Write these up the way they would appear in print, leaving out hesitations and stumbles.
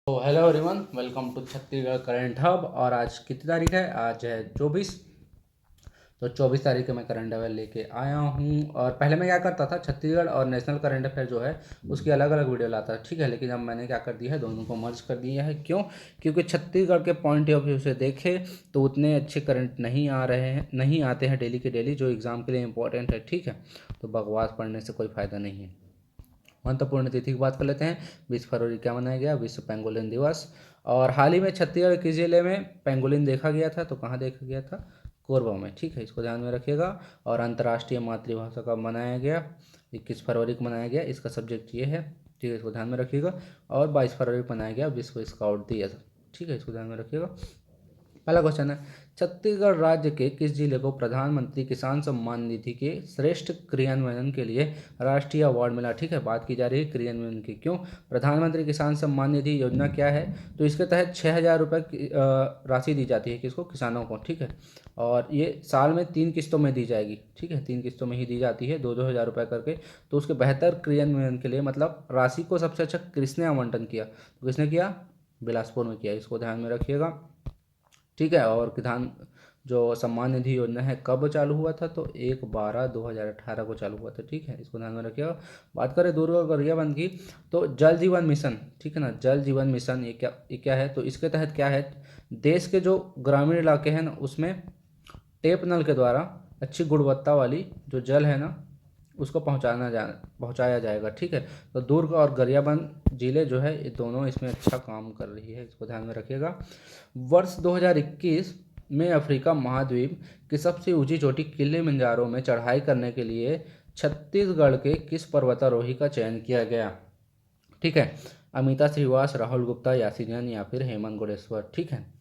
तो hello everyone, welcome to Chhattisgarh current hub. और आज कितनी तारीख है? आज है 24। तो 24 तारीख को मैं करंट अफेयर लेके आया हूँ। और पहले मैं क्या करता था, छत्तीसगढ़ और नेशनल करंट अफेयर जो है उसकी अलग अलग वीडियो लाता था, ठीक है। लेकिन अब मैंने क्या कर दिया है, दोनों को मर्ज कर दिया है। क्यों? क्योंकि छत्तीसगढ़ के पॉइंट ऑफ व्यू से देखे तो उतने अच्छे करंट नहीं आ रहे हैं, नहीं आते हैं डेली के डेली, जो एग्ज़ाम के लिए इंपॉर्टेंट है, ठीक है। तो बकवास पढ़ने से कोई फ़ायदा नहीं है। महत्वपूर्ण तिथि की बात कर लेते हैं। 20 फरवरी क्या मनाया गया? विश्व पेंगोलिन दिवस। और हाल ही में छत्तीसगढ़ किस जिले में पेंगोलिन देखा गया था? तो कहाँ देखा गया था? कोरबा में, ठीक है, इसको ध्यान में रखिएगा। और अंतर्राष्ट्रीय मातृभाषा कब मनाया गया? 21 फरवरी को मनाया गया। इसका सब्जेक्ट ये है, ठीक है, इसको ध्यान में रखिएगा। और 22 फरवरी को मनाया गया विश्व स्काउट दिवस, ठीक है, इसको ध्यान में रखिएगा। पहला क्वेश्चन है, छत्तीसगढ़ राज्य के किस जिले को प्रधानमंत्री किसान सम्मान निधि के श्रेष्ठ क्रियान्वयन के लिए राष्ट्रीय अवार्ड मिला? ठीक है, बात की जा रही है क्रियान्वयन की। क्यों? प्रधानमंत्री किसान सम्मान निधि योजना क्या है? तो इसके तहत 6,000 रुपये की राशि दी जाती है। किसको? किसानों को, ठीक है। और ये साल में 3 किस्तों में दी जाएगी, ठीक है, 3 किस्तों में ही दी जाती है, 2-2 हज़ार रुपये करके। तो उसके बेहतर क्रियान्वयन के लिए, मतलब राशि को सबसे अच्छा किसने आवंटन किया? तो किसने किया? बिलासपुर में किया। इसको ध्यान में रखिएगा, ठीक है। और किसान जो सम्मान निधि योजना है कब चालू हुआ था? तो 1/12/2018 को चालू हुआ था, ठीक है, इसको ध्यान में रखिएगा। बात करें दुर्ग और गरियाबंद की, तो जल जीवन मिशन, ठीक है ना, जल जीवन मिशन ये क्या है? तो इसके तहत क्या है, देश के जो ग्रामीण इलाके हैं ना, उसमें टेप नल के द्वारा अच्छी गुणवत्ता वाली जो जल है ना, उसको पहुंचाया जाएगा, ठीक है। तो दुर्ग और गरियाबंद जिले जो है ये दोनों इसमें अच्छा काम कर रही है, इसको ध्यान में रखिएगा। वर्ष 2021 में अफ्रीका महाद्वीप की सबसे ऊंची चोटी किलिमंजारो में चढ़ाई करने के लिए छत्तीसगढ़ के किस पर्वतारोही का चयन किया गया? ठीक है, अमिता श्रीवास, राहुल गुप्ता, यासी जैन या फिर हेमंत गुडेश्वर, ठीक है।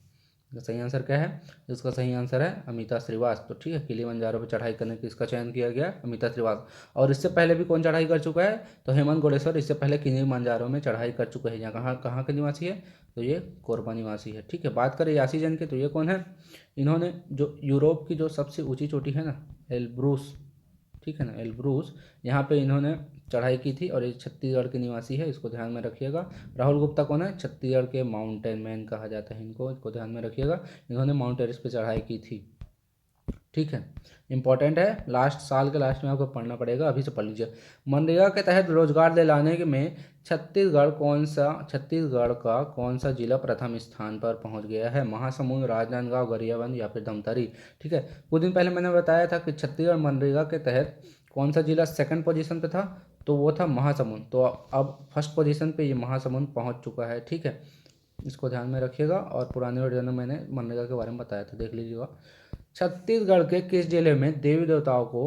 इसका सही आंसर क्या है? इसका सही आंसर है अमिता श्रीवास। तो ठीक है, किलिमंजारो पर चढ़ाई करने की इसका चयन किया गया अमिता श्रीवास। और इससे पहले भी कौन चढ़ाई कर चुका है? तो हेमंत गोडेश्वर इससे पहले किलिमंजारो में चढ़ाई कर चुके हैं। यहाँ कहाँ कहाँ के निवासी है? तो ये कोरबा निवासी है, ठीक है। बात करें यासी जैन के, तो ये कौन है? इन्होंने जो यूरोप की जो सबसे ऊँची चोटी है ना, एल्ब्रूस, ठीक है ना, एल्ब्रूस, यहाँ पे इन्होंने चढ़ाई की थी। और ये छत्तीसगढ़ के निवासी है, इसको ध्यान में रखिएगा। राहुल गुप्ता कौन है? छत्तीसगढ़ के माउंटेन मैन कहा जाता है इनको, इसको ध्यान में रखिएगा। इन्होंने माउंट एवरेस्ट पे चढ़ाई की थी, ठीक है। इंपॉर्टेंट है, लास्ट साल के लास्ट में आपको पढ़ना पड़ेगा, अभी से पढ़ लीजिए। मनरेगा के तहत रोजगार दिलाने में छत्तीसगढ़ का कौन सा जिला प्रथम स्थान पर पहुंच गया है? महासमुंद, राजनांदगांव, गरियाबंद या फिर धमतरी, ठीक है। कुछ दिन पहले मैंने बताया था कि छत्तीसगढ़ मनरेगा के तहत कौन सा जिला सेकंड पोजीशन पे था? तो वो था महासमुंद। तो अब फर्स्ट पोजीशन पे ये महासमुंद पहुंच चुका है, ठीक है, इसको ध्यान में रखिएगा। और पुराने वीडियो में मैंने मनरेगा के बारे में बताया था, देख लीजिएगा। छत्तीसगढ़ के किस जिले में देवी देवताओं को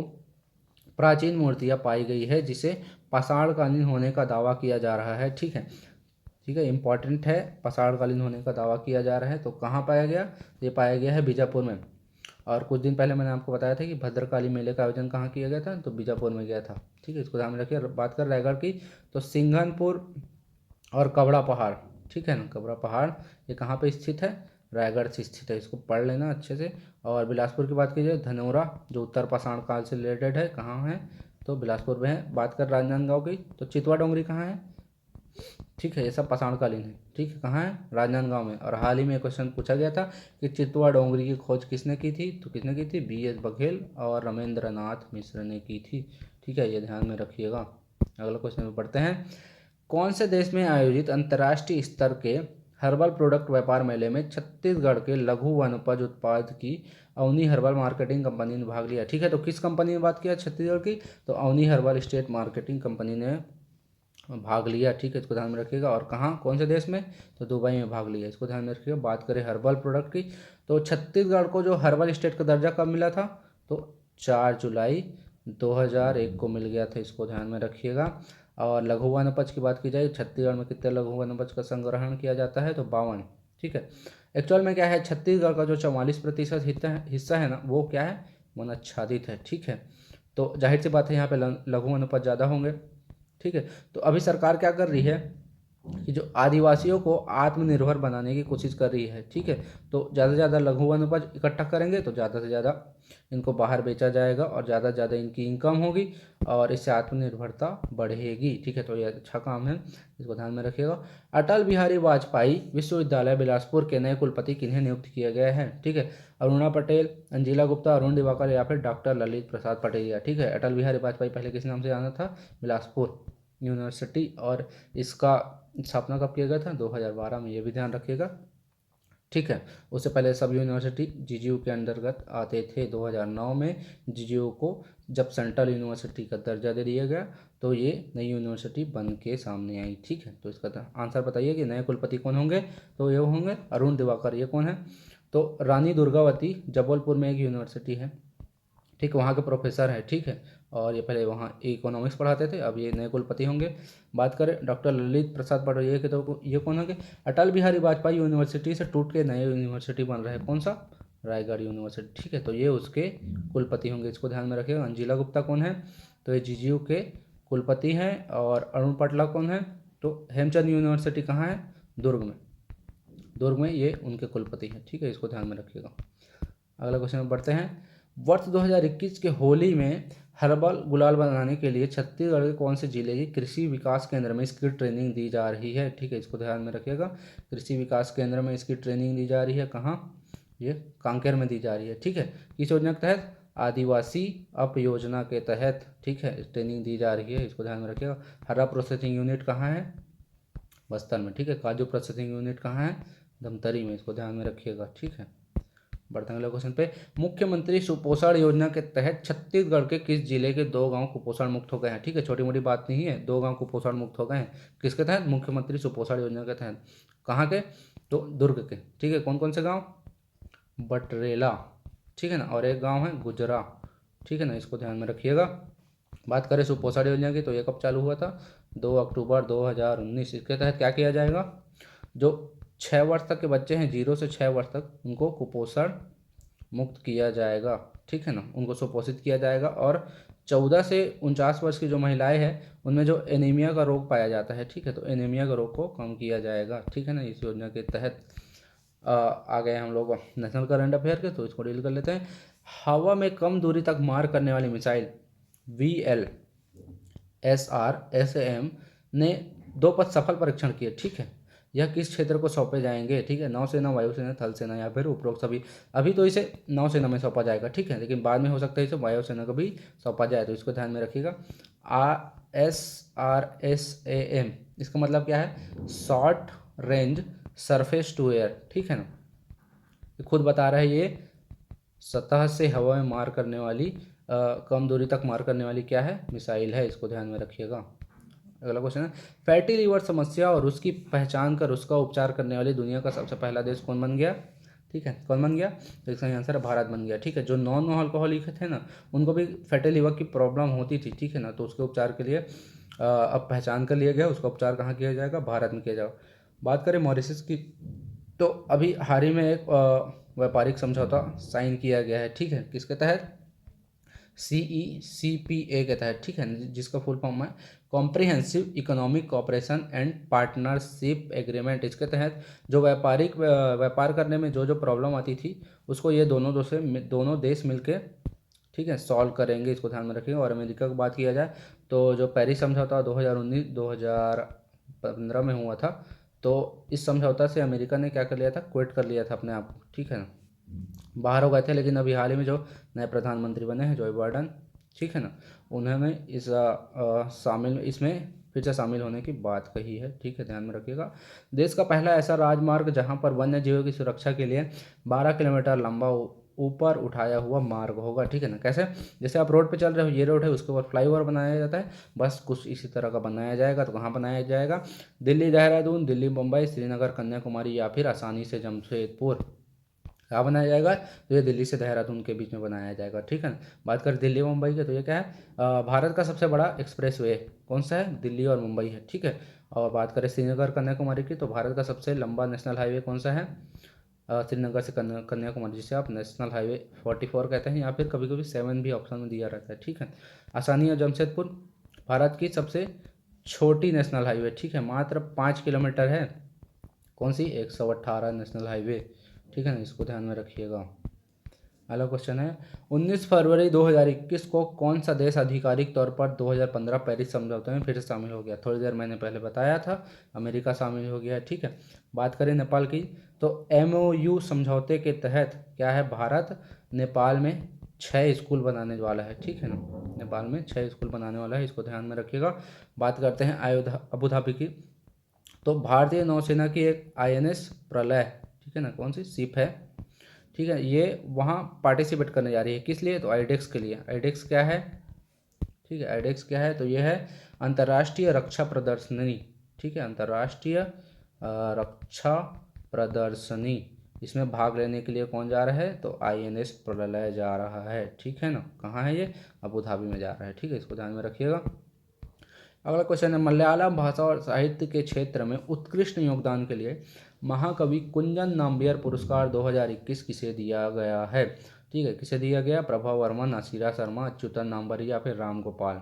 प्राचीन मूर्तियां पाई गई है जिसे पाषाणकालीन होने का दावा किया जा रहा है? ठीक है, ठीक है, इंपॉर्टेंट है, पाषाणकालीन होने का दावा किया जा रहा है। तो कहाँ पाया गया? ये पाया गया है बीजापुर में। और कुछ दिन पहले मैंने आपको बताया था कि भद्रकाली मेले का आयोजन कहाँ किया गया था? तो बीजापुर में गया था, ठीक है, इसको ध्यान में रखिए। बात कर रायगढ़ की, तो सिंघनपुर और कबड़ा पहाड़, ठीक है ना, कबड़ा पहाड़ ये कहाँ पे स्थित है? रायगढ़ से स्थित है, इसको पढ़ लेना अच्छे से। और बिलासपुर की बात कीजिए, धनौरा जो उत्तर पाषाण काल से रिलेटेड है, कहाँ है? तो बिलासपुर में है। बात कर राजनांदगांव की, तो चितवा डोंगरी कहाँ है? ठीक है, ये सब पाषाणकालीन है, ठीक है, कहाँ है? राजनांदगांव में। और हाल ही में क्वेश्चन पूछा गया था कि चितवा डोंगरी की खोज किसने की थी? तो किसने की थी? BS बघेल और रमेंद्र नाथ मिश्र ने की थी, ठीक है, ये ध्यान में रखिएगा। अगला क्वेश्चन में पढ़ते हैं। कौन से देश में आयोजित अंतर्राष्ट्रीय स्तर के हर्बल प्रोडक्ट व्यापार मेले में छत्तीसगढ़ के लघु वनोपज उत्पाद की अवनी हर्बल मार्केटिंग कंपनी ने भाग लिया? ठीक है, तो किस कंपनी ने बात किया छत्तीसगढ़ की? तो Avani herbal state marketing company ने भाग लिया, ठीक है, इसको ध्यान में रखिएगा। और कहाँ, कौन से देश में? तो दुबई में भाग लिया, इसको ध्यान में रखिएगा। बात करें हर्बल प्रोडक्ट की, तो छत्तीसगढ़ को जो हर्बल स्टेट का दर्जा कब मिला था? तो 4 जुलाई 2001 को मिल गया था, इसको ध्यान में रखिएगा। और लघु वनोपज की बात की जाए, छत्तीसगढ़ में कितने लघु वनोपज का संग्रहण किया जाता है? तो 52, ठीक है। एक्चुअल में क्या है, छत्तीसगढ़ का जो 44% हिस्सा है ना, वो क्या है? वनाच्छादित है, ठीक है। तो जाहिर सी बात है, यहाँ पे लघु वनोपज ज़्यादा होंगे, ठीक है। तो अभी सरकार क्या कर रही है, कि जो आदिवासियों को आत्मनिर्भर बनाने की कोशिश कर रही है, ठीक है। तो ज़्यादा से ज़्यादा लघु वन उपज इकट्ठा करेंगे तो ज़्यादा से ज़्यादा इनको बाहर बेचा जाएगा और ज़्यादा से ज़्यादा इनकी इनकम होगी और इससे आत्मनिर्भरता बढ़ेगी, ठीक है। तो ये अच्छा काम है, इसको ध्यान में रखिएगा। अटल बिहारी वाजपेयी विश्वविद्यालय बिलासपुर के नए कुलपति किन्हें नियुक्त किया गया है, ठीक है। अरुणा पटेल, अंजिला गुप्ता, अरुण दिवाकर या फिर डॉक्टर ललित प्रसाद पटेल, ठीक है। अटल बिहारी वाजपेयी पहले किस नाम से जाना था? बिलासपुर यूनिवर्सिटी। और इसका स्थापना कब किया गया था? 2012 में, ये भी ध्यान रखिएगा, ठीक है। उससे पहले सब यूनिवर्सिटी जीजीयू के अंतर्गत आते थे। 2009 में जीजीयू को जब सेंट्रल यूनिवर्सिटी का दर्जा दे दिया गया तो ये नई यूनिवर्सिटी बन के सामने आई, ठीक है। तो इसका आंसर बताइए कि नए कुलपति कौन होंगे? तो ये होंगे अरुण दिवाकर। ये कौन है? तो रानी दुर्गावती जबलपुर में एक यूनिवर्सिटी है, ठीक, वहाँ के प्रोफेसर हैं, ठीक है। और ये पहले वहाँ इकोनॉमिक्स पढ़ाते थे, अब ये नए कुलपति होंगे। बात करें डॉक्टर ललित प्रसाद पटेल के, तो ये कौन होंगे? अटल बिहारी वाजपेयी यूनिवर्सिटी से टूट के नए यूनिवर्सिटी बन रहा है, कौन सा? रायगढ़ यूनिवर्सिटी, ठीक है। तो ये उसके कुलपति होंगे, इसको ध्यान में रखिएगा। अंजिला गुप्ता कौन है? तो ये जीजीयू के कुलपति हैं। और अरुण पटला कौन है? तो हेमचंद यूनिवर्सिटी कहाँ है? दुर्ग में, दुर्ग में ये उनके कुलपति हैं, ठीक है। इसको ध्यान में रखिएगा। अगला क्वेश्चन में बढ़ते हैं। वर्ष 2021 के होली में हर्बल गुलाल बनाने के लिए छत्तीसगढ़ के कौन से जिले के कृषि विकास केंद्र में इसकी ट्रेनिंग दी जा रही है, ठीक है। इसको ध्यान में रखिएगा। कृषि विकास केंद्र में इसकी ट्रेनिंग दी जा रही है, कहाँ? ये कांकेर में दी जा रही है, ठीक है। किस योजना के तहत? आदिवासी अप योजना के तहत, ठीक है, ट्रेनिंग दी जा रही है, इसको ध्यान में रखिएगा। हर्रा प्रोसेसिंग यूनिट कहाँ है? बस्तर में, ठीक है। काजू प्रोसेसिंग यूनिट कहाँ है? धमतरी में, इसको ध्यान में रखिएगा, ठीक है। बढ़ते हैं अगले क्वेश्चन पे। मुख्यमंत्री सुपोषण योजना के तहत छत्तीसगढ़ के किस जिले के 2 गांव कुपोषण मुक्त हो गए हैं, ठीक है। छोटी मोटी बात नहीं है, 2 गांव कुपोषण मुक्त हो गए हैं, किसके तहत? मुख्यमंत्री सुपोषण योजना के तहत। कहाँ के? तो दुर्ग के, ठीक है। कौन कौन से गाँव? बटरेला, ठीक है ना, और एक गाँव है गुजरा, ठीक है ना, इसको ध्यान में रखिएगा। बात करें सुपोषण योजना की, तो ये कब चालू हुआ था? 2 अक्टूबर 2019। इसके तहत क्या किया जाएगा? जो 6 वर्ष तक के बच्चे हैं, 0 से 6 वर्ष तक, उनको कुपोषण मुक्त किया जाएगा, ठीक है ना, उनको सुपोषित किया जाएगा। और 14 से 49 वर्ष की जो महिलाएं हैं उनमें जो एनीमिया का रोग पाया जाता है, ठीक है, तो एनीमिया का रोग को कम किया जाएगा, ठीक है ना, इस योजना के तहत। आ गए हम लोग नेशनल करंट अफेयर के, तो इसको डील कर लेते हैं। हवा में कम दूरी तक मार करने वाली मिसाइल VLSR-SAM ने 2 पथ सफल परीक्षण किए, ठीक है। यह किस क्षेत्र को सौंपे जाएंगे, ठीक है? नौसेना, वायुसेना, थल सेना या फिर उपरोक्त सभी। अभी तो इसे नौसेना में सौंपा जाएगा, ठीक है, लेकिन बाद में हो सकता है इसे वायुसेना को भी सौंपा जाए, तो इसको ध्यान में रखिएगा। SRSAM, इसका मतलब क्या है? Short range surface to air, ठीक है ना, ये खुद बता रहा है, ये सतह से हवा में मार करने वाली कम दूरी तक मार करने वाली क्या है? मिसाइल है, इसको ध्यान में रखिएगा। अगला क्वेश्चन है, फैटी लीवर समस्या और उसकी पहचान कर उसका उपचार करने वाली दुनिया का सबसे पहला देश कौन बन गया, ठीक है? कौन बन गया? तो इसका आंसर है भारत बन गया, ठीक है। जो नॉन अल्कोहलिक थे ना, उनको भी फैटी लीवर की प्रॉब्लम होती थी, ठीक है ना, तो उसके उपचार के लिए अब पहचान कर लिया गया, उसका उपचार कहाँ किया जाएगा? भारत में किया जाएगा। बात करें मॉरिशस की, तो अभी हाल ही में एक व्यापारिक समझौता साइन किया गया है, ठीक है, किसके तहत? CECPA के तहत, ठीक है, जिसका फुल फॉर्म है comprehensive economic cooperation and partnership agreement. इसके तहत जो व्यापार करने में जो जो प्रॉब्लम आती थी उसको ये दोनों देश मिलके, ठीक है, सॉल्व करेंगे, इसको ध्यान में रखिएगा। और अमेरिका की बात किया जाए तो जो पेरिस समझौता 2019-2015 में हुआ था, तो इस समझौता से अमेरिका ने क्या कर लिया था? क्विट कर लिया था अपने आप को, ठीक है ना, बाहर हो गए थे। लेकिन अभी हाल ही में जो नए प्रधानमंत्री बने हैं जो बाइडन, ठीक है ना, उन्होंने इसमें फिर से शामिल होने की बात कही है, ठीक है, ध्यान में रखिएगा। देश का पहला ऐसा राजमार्ग जहां पर वन्य जीवों की सुरक्षा के लिए 12 किलोमीटर लंबा ऊपर उठाया हुआ मार्ग होगा, ठीक है ना। कैसे? जैसे आप रोड पे चल रहे हो, ये रोड है, उसके ऊपर फ्लाईओवर बनाया जाता है, बस कुछ इसी तरह का बनाया जाएगा। तो कहाँ बनाया जाएगा? दिल्ली देहरादून, दिल्ली मुंबई, श्रीनगर कन्याकुमारी या फिर आसानी से जमशेदपुर। कहाँ बनाया जाएगा? तो ये दिल्ली से देहरादून के बीच में बनाया जाएगा, ठीक है ना। बात करें दिल्ली मुंबई के, तो ये क्या है? भारत का सबसे बड़ा एक्सप्रेसवे कौन सा है? दिल्ली और मुंबई है, ठीक है। और बात करें श्रीनगर कन्याकुमारी की, तो भारत का सबसे लंबा नेशनल हाईवे कौन सा है? श्रीनगर से कन्याकुमारी, जिसे आप नेशनल हाईवे 44 कहते हैं, या फिर कभी कभी 7 भी ऑप्शन में दिया रहता है, ठीक है। आसानी और जमशेदपुर भारत की सबसे छोटी नेशनल हाईवे, ठीक है, मात्र 5 किलोमीटर है। कौन सी? 118 नेशनल हाईवे, ठीक है ना, इसको ध्यान में रखिएगा। अगला क्वेश्चन है 19 फरवरी 2021 को कौन सा देश आधिकारिक तौर पर 2015 पेरिस समझौते में फिर से शामिल हो गया? थोड़ी देर मैंने पहले बताया था, अमेरिका शामिल हो गया है, ठीक है। बात करें नेपाल की, तो MOU समझौते के तहत क्या है, भारत नेपाल में 6 स्कूल बनाने वाला है, ठीक है ना, नेपाल में 6 स्कूल बनाने वाला है, इसको ध्यान में रखिएगा। बात करते हैं अबू धाबी की, तो भारतीय नौसेना की एक INS प्रलय, ठीक है ना, कौन सी शिप है, ठीक है, ये वहाँ पार्टिसिपेट करने जा रही है, किस लिए? तो आईडेक्स के लिए। आईडेक्स क्या है, ठीक है, आईडेक्स क्या है? तो ये है अंतर्राष्ट्रीय रक्षा प्रदर्शनी, ठीक है, अंतर्राष्ट्रीय रक्षा प्रदर्शनी। इसमें भाग लेने के लिए कौन जा रहा है? तो INS प्रलय जा रहा है, ठीक है ना। कहाँ है ये? अबू धाबी में जा रहा है, ठीक है, इसको ध्यान में रखिएगा। अगला क्वेश्चन है मलयालम भाषा और साहित्य के क्षेत्र में उत्कृष्ट योगदान के लिए महाकवि कुंजन नाम्बियर पुरस्कार 2021 किसे दिया गया है? ठीक है, किसे दिया गया? प्रभा वर्मा, नासिरा शर्मा, अच्युतन नाम्बरी या फिर राम गोपाल?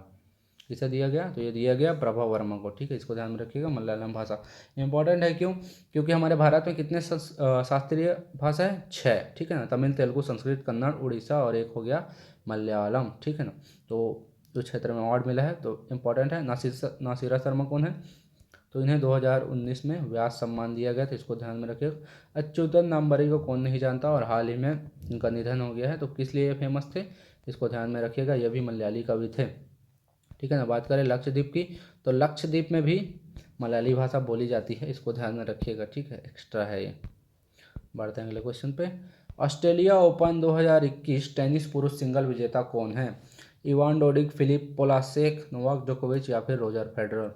किसे दिया गया? तो ये दिया गया प्रभा वर्मा को, ठीक है, इसको ध्यान में रखिएगा। मलयालम भाषा इंपॉर्टेंट है, क्यों? क्योंकि हमारे भारत में कितने शास्त्रीय भाषा है? 6, ठीक है ना, तमिल, तेलुगु, संस्कृत, कन्नड़, उड़ीसा और एक हो गया मलयालम, ठीक है ना। तो जो क्षेत्र में अवार्ड मिला है तो इम्पॉर्टेंट है। नासिरा शर्मा कौन है? तो इन्हें 2019 में व्यास सम्मान दिया गया, तो इसको ध्यान में रखिए। अच्युतन नाम्बरी को कौन नहीं जानता, और हाल ही में इनका निधन हो गया है, तो किस लिए फेमस थे, इसको ध्यान में रखिएगा, ये भी मलयाली कवि थे, ठीक है ना। बात करें लक्षद्वीप की, तो लक्षद्वीप में भी मलयाली भाषा बोली जाती है, इसको ध्यान में रखिएगा, ठीक है, एक्स्ट्रा है ये। बढ़ते हैं अगले क्वेश्चन पे। ऑस्ट्रेलिया ओपन 2021 टेनिस पुरुष सिंगल विजेता कौन है? इवान डोडिक, फिलिप पोलासेक, नोवाक जोकोविच या फिर रोजर फेडरर?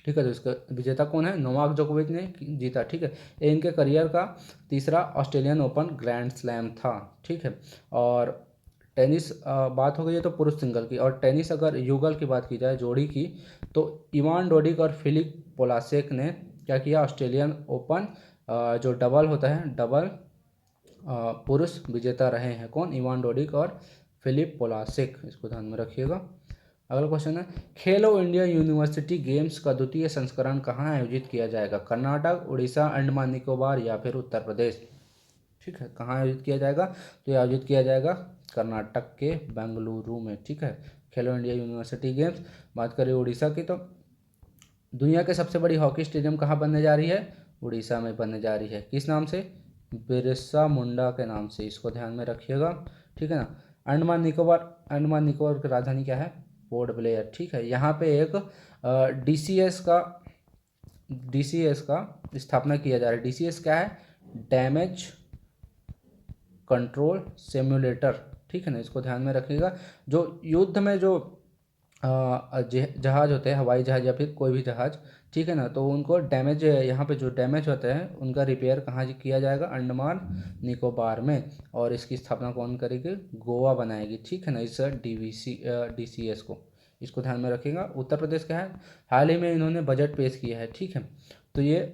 ठीक है, तो इसका विजेता कौन है? नोवाक जोकोविच ने जीता, ठीक है। ये इनके करियर का तीसरा ऑस्ट्रेलियन ओपन ग्रैंड स्लैम था, ठीक है। और टेनिस बात हो गई है तो पुरुष सिंगल की, और टेनिस अगर युगल की बात की जाए, जोड़ी की, तो इवान डोडिक और फिलिप पोलासेक ने क्या किया? ऑस्ट्रेलियन ओपन जो डबल होता है, डबल पुरुष विजेता रहे हैं। कौन? इवान डोडिक और फिलिप पोलासेक, इसको ध्यान में रखिएगा। अगला क्वेश्चन है खेलो इंडिया यूनिवर्सिटी गेम्स का द्वितीय संस्करण कहाँ आयोजित किया जाएगा? कर्नाटक, उड़ीसा, अंडमान निकोबार या फिर उत्तर प्रदेश? ठीक है, कहाँ आयोजित किया जाएगा? तो ये आयोजित किया जाएगा कर्नाटक के बेंगलुरु में, ठीक है, खेलो इंडिया यूनिवर्सिटी गेम्स। बात करें उड़ीसा की, तो दुनिया के सबसे बड़ी हॉकी स्टेडियम कहाँ बनने जा रही है? उड़ीसा में बनने जा रही है, किस नाम से? बिरसा मुंडा के नाम से, इसको ध्यान में रखिएगा, ठीक है ना। अंडमान निकोबार की राजधानी क्या है? पोर्ट ब्लेयर, ठीक है। यहाँ पे एक DCS का स्थापना किया जा रहा है। DCS क्या है? डैमेज कंट्रोल सिम्युलेटर, ठीक है ना, इसको ध्यान में रखिएगा। जो युद्ध में जो जहाज होते हैं, हवाई जहाज या फिर कोई भी जहाज, ठीक है ना, तो उनको डैमेज, यहाँ पे जो डैमेज होते हैं उनका रिपेयर कहाँ किया जाएगा? अंडमान निकोबार में। और इसकी स्थापना कौन करेगी? गोवा बनाएगी, ठीक है ना, इस DCS को, इसको ध्यान में रखिएगा। उत्तर प्रदेश क्या है? हाल ही में इन्होंने बजट पेश किया है, ठीक है, तो ये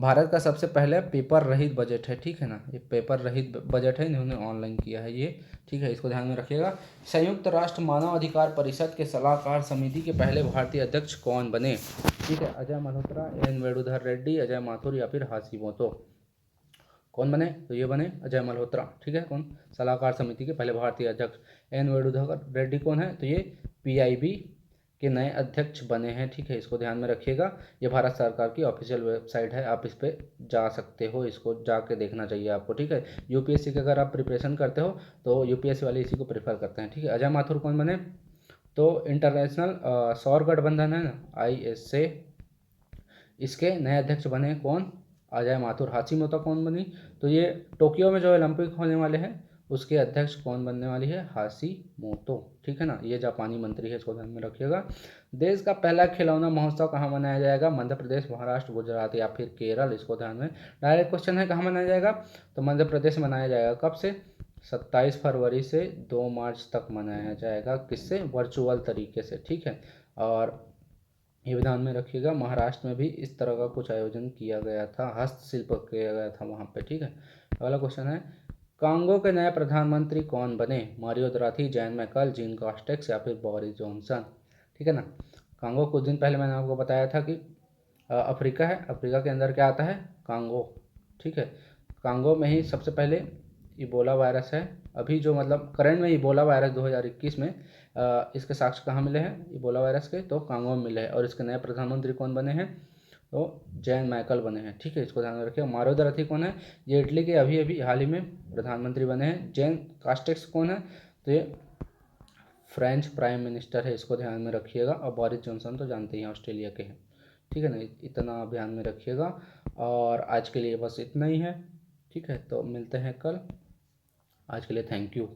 भारत का सबसे पहले पेपर रहित बजट है, ठीक है ना, ये पेपर रहित बजट है, इन्होंने ऑनलाइन किया है ये, ठीक है, इसको ध्यान में रखिएगा। संयुक्त राष्ट्र मानव अधिकार परिषद के सलाहकार समिति के पहले भारतीय अध्यक्ष कौन बने? ठीक है, अजय मल्होत्रा, एन वेणुधर रेड्डी, अजय माथुर या फिर हाशिमोतो? कौन बने? तो ये बने अजय मल्होत्रा, ठीक है। कौन? सलाहकार समिति के पहले भारतीय अध्यक्ष। एन वेणुधर रेड्डी कौन है? तो ये PIB के नए अध्यक्ष बने हैं, ठीक है, इसको ध्यान में रखिएगा। ये भारत सरकार की ऑफिशियल वेबसाइट है, आप इस पर जा सकते हो, इसको जाके देखना चाहिए आपको, ठीक है। UPSC के अगर आप प्रिपरेशन करते हो तो UPSC वाले इसी को प्रेफर करते हैं, ठीक है। अजय माथुर कौन बने? तो इंटरनेशनल सौर गठबंधन है ना, ISA, इसके नए अध्यक्ष बने कौन? अजय माथुर। हाशिमोतो कौन बनी? तो ये टोक्यो में जो ओलंपिक होने वाले हैं उसके अध्यक्ष कौन बनने वाली है? हाशिमोतो, ठीक है ना, ये जापानी मंत्री है, इसको ध्यान में रखिएगा। देश का पहला खिलौना महोत्सव कहाँ मनाया जाएगा? मध्य प्रदेश, महाराष्ट्र, गुजरात या फिर केरल? इसको ध्यान में, डायरेक्ट क्वेश्चन है, कहाँ मनाया जाएगा? तो मध्य प्रदेश मनाया जाएगा। कब से? 27 फरवरी से 2 मार्च तक मनाया जाएगा। किससे? वर्चुअल तरीके से, ठीक है। और ये भी ध्यान में रखिएगा, महाराष्ट्र में भी इस तरह का कुछ आयोजन किया गया था, हस्तशिल्प किया गया था वहाँ पे, ठीक है। अगला क्वेश्चन है कांगो के नए प्रधानमंत्री कौन बने? Mario Draghi, Jean Michel, Jean Castex या फिर बोरिस जॉनसन? ठीक है ना, कांगो कुछ दिन पहले मैंने आपको बताया था कि अफ्रीका है, अफ्रीका के अंदर क्या आता है, कांगो। ठीक है, कांगो में ही सबसे पहले इबोला वायरस है। अभी जो मतलब करंट में इबोला वायरस 2021 में इसके साक्ष्य कहाँ मिले हैं इबोला वायरस के, तो कांगो में मिले हैं। और इसके नए प्रधानमंत्री कौन बने हैं, तो जैन माइकल बने हैं। ठीक है, इसको ध्यान में रखिए। मारो दरथी कौन है, ये इटली के अभी अभी हाल ही में प्रधानमंत्री बने हैं। जैन कास्टेक्स कौन है, तो ये फ्रेंच प्राइम मिनिस्टर है, इसको ध्यान में रखिएगा। और बोरिस जॉनसन तो जानते ही हैं ऑस्ट्रेलिया के हैं। ठीक है ना, इतना आप ध्यान में रखिएगा। और आज के लिए बस इतना ही है। ठीक है, तो मिलते हैं कल। आज के लिए थैंक यू।